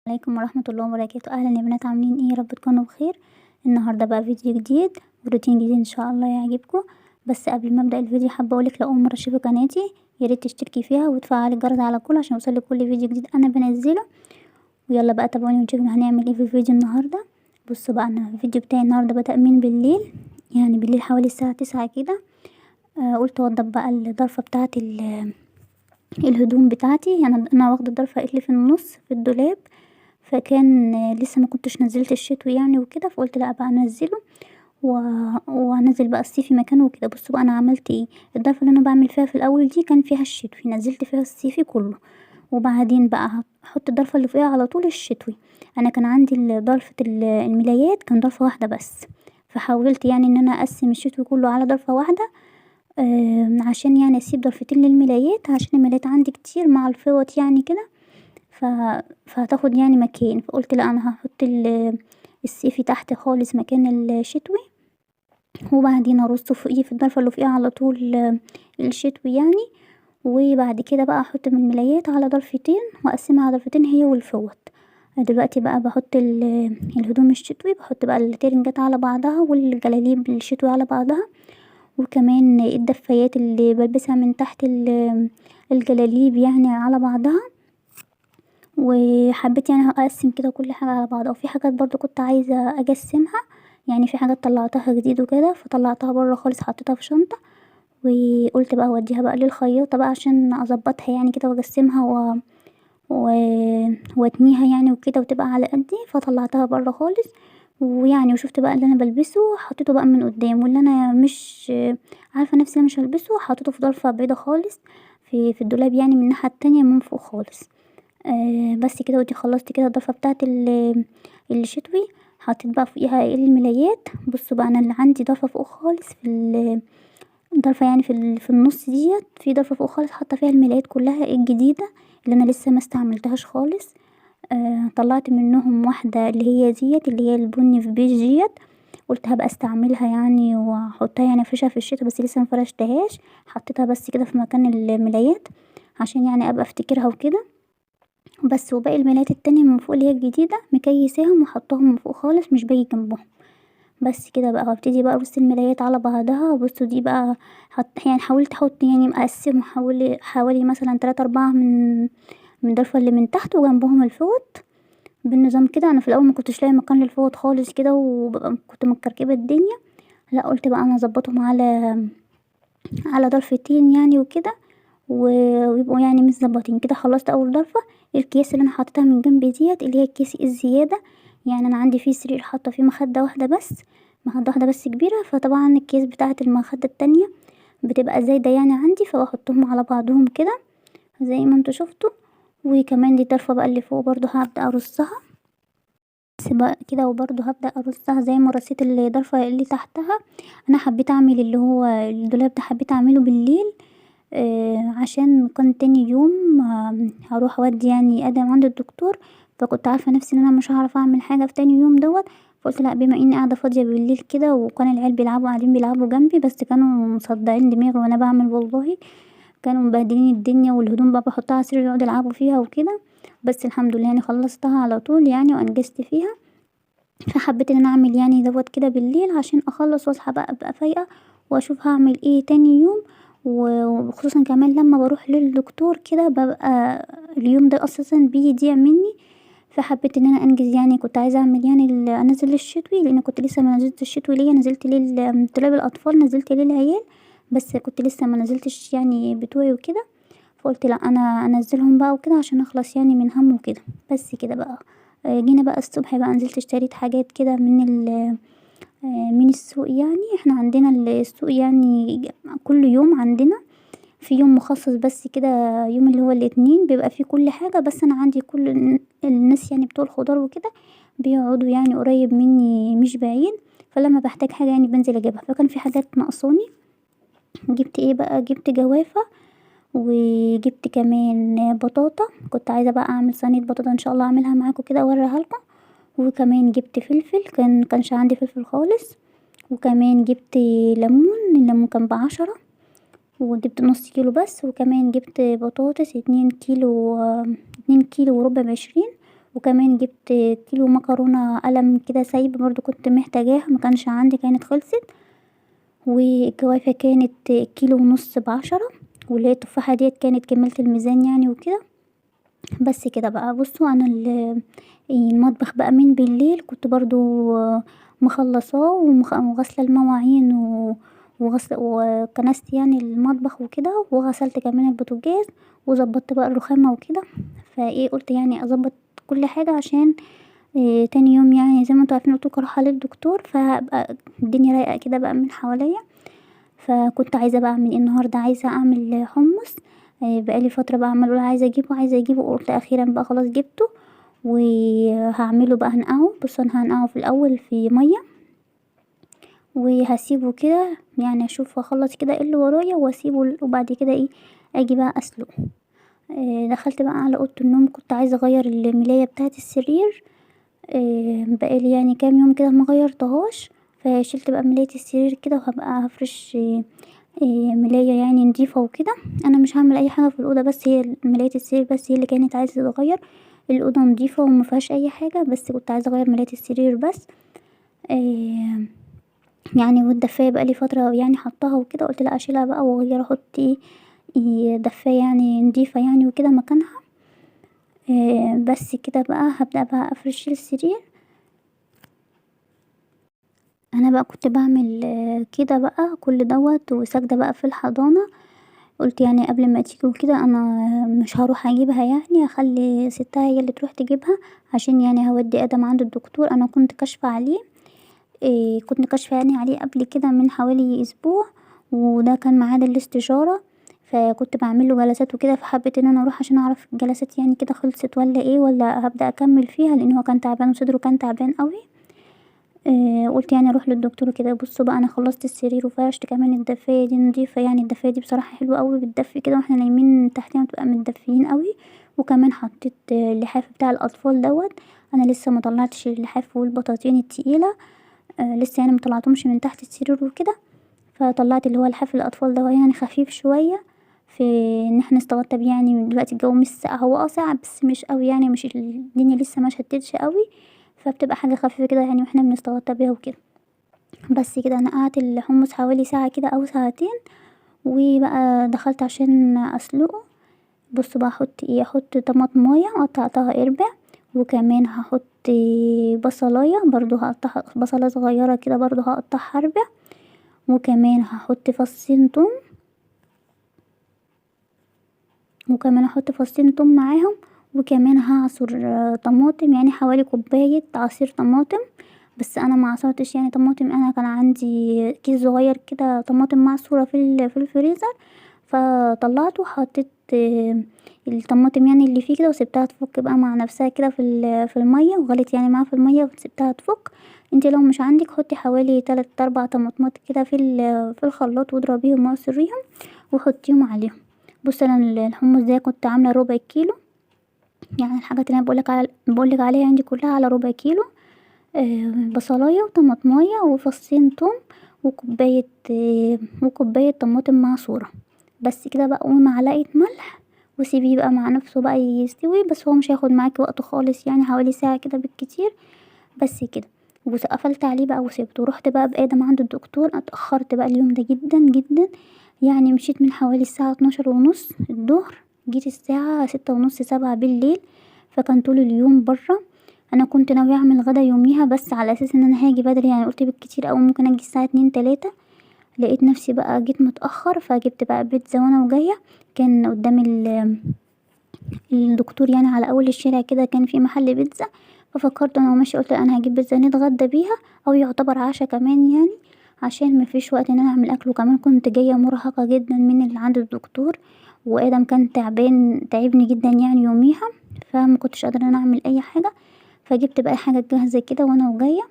عليكم ورحمة الله وبركاته. اهلا يا بنات، عاملين ايه؟ يا رب تكونوا بخير. النهارده بقى فيديو جديد وروتين جديد ان شاء الله يعجبكم. بس قبل ما ابدا الفيديو حابه اقولك لو اول مره تشوفي قناتي يا ريت تشتركي فيها وتفعلي الجرس على كل عشان يوصلك كل فيديو جديد انا بنزله. ويلا بقى تابعوني ونشوف هنعمل ايه في الفيديو النهارده. بصوا بقى، انا الفيديو بتاعي النهارده بدأ من بالليل، يعني بالليل حوالي الساعه 9 كده. قلت اوضب بقى الضرفه بتاعه الهدوم بتاعتي. يعني انا واخده الضرفه قلت لي في النص في الدولاب، فكان لسه ما كنتش نزلت الشتوي يعني وكده، فقلت لا بقى انزله و... وانزل بقى الصيفي مكانه وكده. بصوا بقى انا عملت ايه. الضرفه اللي انا بعمل فيها في الاول دي كان فيها الشتوي، نزلت فيها الصيفي كله، وبعدين بقى هحط الضرفه اللي فوقيها على طول الشتوي. انا كان عندي ضرفه الملايات كان ضرفه واحده بس، فحاولت يعني ان انا اقسم الشتوي كله على ضرفه واحده، عشان يعني اسيب ضرفتين للملايات عشان الملايات عندي كتير مع الفوط يعني كده. ف... فهتاخد يعني مكان، فقلت لا انا هحط الصيفي تحت خالص مكان الشتوي، وبعدين ارصه فوقيه في الضرفه اللي فوقيها على طول الشتوي يعني. وبعد كده بقى احط من الملايات على ضرفتين واقسمها على ضرفتين هي والفوط. دلوقتي بقى بحط الهدوم الشتوي، بحط بقى الترنجات على بعضها والجلاليب الشتوي على بعضها، وكمان الدفايات اللي بلبسها من تحت الجلاليب يعني على بعضها. وحبيت يعني اقسم كده كل حاجه على بعضها، وفي حاجات برضو كنت عايزه اجسمها، يعني في حاجات طلعتها جديد وكده فطلعتها بره خالص حطيتها في شنطه، وقلت بقى اوديها بقى للخياطه بقى عشان اظبطها يعني كده واجسمها و... واتنيها يعني وكده وتبقى على قدي، فطلعتها بره خالص. ويعني وشفت بقى اللي انا بلبسه حطيته بقى من قدام، واللي انا مش عارفه نفسي أنا مش هلبسه حطيته في ضلفه بعيده خالص في الدولاب، يعني من الناحيه التانية من فوق خالص. بس كده، ودي خلصت كده الضفه بتاعه الشتوي. حطيت بقى فوقيها الملايات. بصوا بقى انا اللي عندي ضفه فوق خالص في ضرفة يعني في النص ديت، في ضرفة فوق خالص حاطة فيها الملايات كلها الجديدة اللي انا لسه ما استعملتهاش خالص. طلعت منهم واحدة اللي هي ديت اللي هي البني في بيج ديت، قلت هبقى استعملها يعني واحطها يعني افرشها في الشتا، بس لسه مفرشتهاش، حطيتها بس كده في مكان الملايات عشان يعني ابقى افتكرها وكده بس. وباقي الملايات التانية من فوق اللي هي الجديدة مكيساهم وحطاهم من فوق خالص مش باقي جنبهم. بس كده بقى هبتدي بقى ارص الملايات على بعضها. بصوا دي بقى يعني حاولت احط يعني مقسم حوالي مثلا 3 4 من الضرفة اللي من تحت وجنبهم الفوط بالنظام كده. انا في الاول ما كنتش لاقي مكان للفوط خالص كده، وببقى كنت مكركبه الدنيا. لا قلت بقى انا اظبطهم على ضرفتين يعني وكده، ويبقوا يعني متظبطين كده. خلصت اول ضرفه. الكيس اللي انا حاطتها من جنب ديت اللي هي الكيس الزياده، يعني انا عندي فيه سرير حاطه فيه مخده واحده بس، مخده واحده بس كبيره، فطبعا الكيس بتاعه المخده التانية بتبقى زايده يعني عندي، فبحطهم على بعضهم كده زي ما انتوا شفتوا. وكمان دي الضرفه بقى اللي فوق برضو هبدا ارصها بس بقى كده، وبرضو هبدا ارصها زي ما رصيت الضرفه اللي تحتها. انا حبيت اعمل اللي هو الدولاب ده حبيت اعمله بالليل، عشان كان تاني يوم هروح اودي يعني ادم عند الدكتور، فكنت عارفه نفسي ان انا مش هعرف اعمل حاجه في تاني يوم دوت. فقلت لا، بما اني قاعده فاضيه بالليل كده وكان العيال قاعدين بيلعبوا جنبي، بس كانوا مصدعين دماغي وانا بعمل والله، كانوا مبهدلين الدنيا، والهدوم بقى بحطها على السرير يقعدوا يلعبوا فيها وكده. بس الحمد لله يعني خلصتها على طول يعني وانجزت فيها. فحبيت ان انا اعمل يعني دوت كده بالليل عشان اخلص واصحى بقى ابقى فايقه واشوف هعمل ايه تاني يوم. وخصوصا كمان لما بروح للدكتور كده ببقى اليوم ده اساسا بيضيع مني. فحبيت ان انا انجز يعني، كنت عايزه اعمل يعني انزل الشتوي لان كنت لسه ما نزلت الشتوي ليا، نزلت ليه طلاب الاطفال، نزلت ليه العيال، بس كنت لسه ما نزلتش يعني بتوعي وكده. فقلت لا انا انزلهم بقى وكده عشان اخلص يعني من هم وكده. بس كده بقى جينا بقى الصبح بقى نزلت اشتريت حاجات كده من السوق. يعني احنا عندنا السوق يعني كل يوم عندنا في يوم مخصص بس كده، يوم اللي هو الاثنين بيبقى فيه كل حاجة. بس انا عندي كل الناس يعني بتوع الخضار وكده بيقعدوا يعني قريب مني مش بعيد، فلما بحتاج حاجة يعني بنزل اجيبها. فكان في حاجات ناقصاني، جبت ايه بقى، جبت جوافة، وجبت كمان بطاطا، كنت عايزة بقى اعمل صينية بطاطا ان شاء الله اعملها معاكم كده اوريها لكم. وكمان جبت فلفل، كانش عندي فلفل خالص. وكمان جبت ليمون، الليمون كان ب10، وجبت نص كيلو بس. وكمان جبت بطاطس 2 كيلو، 2 كيلو وربع ب20. وكمان جبت كيلو مكرونة قلم كده سايبة برضو كنت محتاجاها مكانش عندي كانت خلصت. والجوافة كانت كيلو ونص ب10، واللي هي التفاحة ديت كانت كملت الميزان يعني وكده. بس كده بقى بصوا انا المطبخ بقى من بالليل كنت برضو مخلصاه وغسله المواعين وغسل وكنست يعني المطبخ وكده، وغسلت كمان البوتاجاز وظبطت بقى الرخامه وكده. فايه قلت يعني اظبط كل حاجه عشان تاني يوم يعني زي ما انتوا عارفين قلتلكوا اروح للدكتور، فهبقى الدنيا رايقه كده بقى من حواليا. فكنت عايزه بقى اعمل ايه النهارده، عايزه اعمل حمص. بقالي فتره بقى عماله اقول عايزه اجيبه قلت اخيرا بقى خلاص جبته. وهعمله بقى هنقعه. بص انا هنقعه في الاول في ميه وهسيبه كده يعني اشوف اخلص كده ايه اللي ورايا واسيبه، وبعد كده ايه اجي بقى اسلقه. دخلت بقى على اوضه النوم كنت عايزه اغير الملايه بتاعه السرير. بقالي يعني كام يوم كده ما غيرتهاش، فشلت بقى ملاية السرير كده وهبقى هفرش ملاية يعني نضيفة وكده. انا مش هعمل اي حاجة في الاوضة، بس هي ملاية السرير بس هي اللي كانت عايزة تتغير. الاوضة نضيفة وما فيهاش اي حاجة، بس كنت عايزة اغير ملاية السرير بس. آه، يعني والدفاية بقى لي فترة يعني حطها وكده، قلت لا اشيلها بقى واغير احط دفاية يعني نضيفة يعني وكده مكانها. بس كده بقى هبدأ بقى افرش السرير. انا بقى كنت بعمل كده بقى كل دوت وساجدة بقى في الحضانة. قلت يعني قبل ما تيجي وكده انا مش هروح اجيبها، يعني اخلي ستها هي اللي تروح تجيبها، عشان يعني هودي ادم عند الدكتور. انا كنت كاشفة عليه. كنت كاشفة يعني عليه قبل كده من حوالي اسبوع، وده كان ميعاد الاستشارة. فكنت بعمل له جلسات وكده، فحبيت ان انا اروح عشان اعرف الجلسات يعني كده خلصت ولا ايه، ولا هبدأ اكمل فيها، لان هو كان تعبان وصدره كان تعبان قوي. قلت يعني اروح للدكتور كده. بصوا بقى انا خلصت السرير وفرشت كمان الدفايه دي نضيفه، يعني الدفايه دي بصراحه حلوه قوي بتدفي كده واحنا نايمين تحتنا بتبقى متدفيين قوي. وكمان حطيت اللحاف بتاع الاطفال دوت. انا لسه ما طلعتش اللحاف والبطاطين التقيله. لسه يعني مطلعتهمش من تحت السرير وكده. فطلعت اللي هو لحاف الاطفال ده يعني خفيف شويه في ان احنا نستغطى بيه، يعني دلوقتي الجو مش ساقع، هو ساقع بس مش قوي يعني، مش الدنيا لسه ما شتتش قوي. فبتبقى حاجه خفيفه كده يعني واحنا بنستغطى بيها وكده. بس كده انا قعدت الحمص حوالي ساعة كده او ساعتين، وبقى دخلت عشان اسلقه. بصوا بقى احط ايه، احط طماطمايه قطعتها اربع، وكمان هحط بصلايه برضو هقطعها بصله صغيره كده برضو هقطعها اربع، وكمان هحط فصين توم، وكمان احط فصين توم معاهم. وكمان هعصر طماطم يعني حوالي كوبايه عصير طماطم. بس انا ما عصرتش يعني طماطم، انا كان عندي كيس صغير كده طماطم معصوره في الفريزر. فطلعته وحطيت الطماطم يعني اللي فيه كده، وسبتها تفك بقى مع نفسها كده في الميه، وغليت يعني معاها في الميه وسبتها تفك. انتي لو مش عندك حطي حوالي 3 4 طماطمات كده في الخلاط واضربيهم واعصريهم وحطيهم عليهم. بص انا الحمص ده كنت عامله ربع كيلو، يعني الحاجات اللي انا بقولك عليها عندي كلها على ربع كيلو. بصلاية وطماطماية وفصين توم وكوباية طماطم معصورة. بس كده بقى ومعلقة ملح، وسيبيه بقى مع نفسه بقى يستوي، بس هو مش هياخد معاكي وقت خالص يعني حوالي ساعة كده بالكتير. بس كده وقفلت عليه بقى وسيبته ورحت بقى بآدم عند الدكتور. اتأخرت بقى اليوم ده جدا جدا، يعني مشيت من حوالي الساعة 12:30 الظهر، جيت الساعة 6:30 7 بالليل. فكان طول اليوم برا. انا كنت ناوية اعمل غدا يوميها بس على اساس ان انا هاجي بدري، يعني قلت بالكتير اوي ممكن اجي الساعة 2 3. لقيت نفسي بقى جيت متأخر، فجبت بقى بيتزا وانا وجاية. كان قدام الدكتور يعني على اول الشارع كده كان في محل بيتزا. ففكرت انا وماشي قلت انا هجيب بيتزا نتغدى بيها، او يعتبر عشاء كمان يعني، عشان مفيش وقت ان انا اعمل اكل. وكمان كنت جايه مرهقه جدا من اللي عند الدكتور، وادم كان تعبني جدا يعني يوميها، فما كنتش قادره ان انا اعمل اي حاجه. فجبت بقى حاجه جاهزه كده وانا وجايه.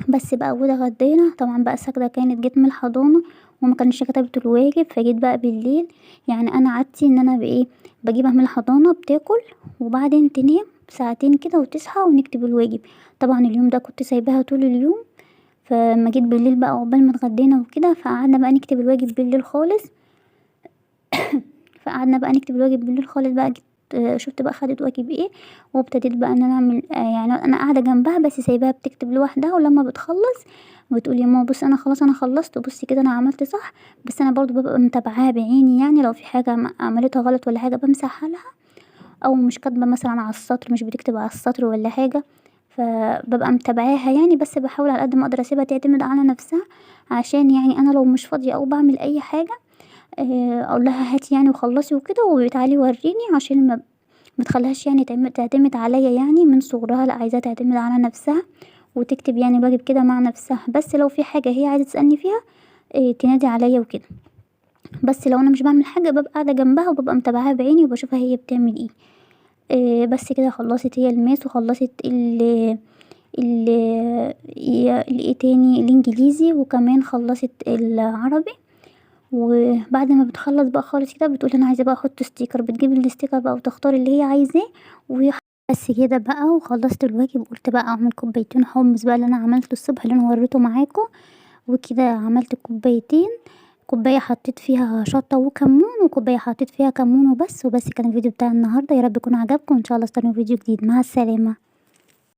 بس بقى واتغدينا طبعا بقى ساجدة كانت جت من الحضانة وما كانش كتبت الواجب، فجيت بقى بالليل. يعني انا عادتي ان انا بايه بجيبها من الحضانة بتاكل وبعدين تنام ساعتين كده وتصحى ونكتب الواجب. طبعا اليوم ده كنت سايباها طول اليوم. فما جيت بالليل بقى عقبال ما اتغدينا وكده فقعدنا بقى نكتب الواجب بالليل خالص. فقعدنا بقى نكتب الواجب بالليل خالص بقى. شُفت بقى خدت واجب إيه، وابتديت بقى إن أنا أعمل يعني أنا قاعدة جنبها بس سايباها بتكتب لوحدها، ولمّا بتخلّص بتقول يا ماما بُصّي أنا خلاص أنا خلّصت وبُصّي كده أنا عملت صح، بس أنا برضه بابقى متابعاها بعيني يعني لو في حاجة عملتها غلط والّا حاجة بامسحها لها، أو مش كاتبة مثلًا على السطر مش بتكتب على السطر والّا حاجة، فبابقى متابعاها يعني بس باحاول على قد ما أقدر أسيبها تعتمد على نفسها، عشان يعني أنا لو مش فاضية أو باعمل أي حاجة أقول لها هاتي يعني وخلّصي وكده وتعالي ورّيني عشان ما تخلّيهاش يعني تعتمد عليَّ يعني من صغرها، لأ عايزاها تعتمد على نفسها وتكتب يعني الواجب كده مع نفسها، بس لو في حاجة هي عايزة تسألني فيها تنادي عليَّ وكده، بس لو أنا مش باعمل حاجة بابقى قاعدة جنبها وبابقى متابعاها بعيني وباشوفها هي بتعمل إيه. بس كده خلّصت هي الماس وخلّصت ال الإيه تاني الإنجليزي وكمان خلّصت العربي، وبعد ما بتخلّص بقى خالص كده بتقول أنا عايزة بقى أحط sticker بتجيب الsticker بقى وتختار اللي هي عايزاه بس كده بقى وخلّصت الواجب وقُلت بقى أعمل كوبايتين حُمُّص بقى اللي أنا عملته الصبح اللي أنا وريته معاكم، وكده عملت كوبايتين، كوباية حطيت فيها شطة وكمون، وكوباية حطيت فيها كمون وبس، وبس كان الفيديو بتاع النهارده، يا رب يكون عجبكم، وإن شاء الله استنوا فيديو جديد، مع السلامة.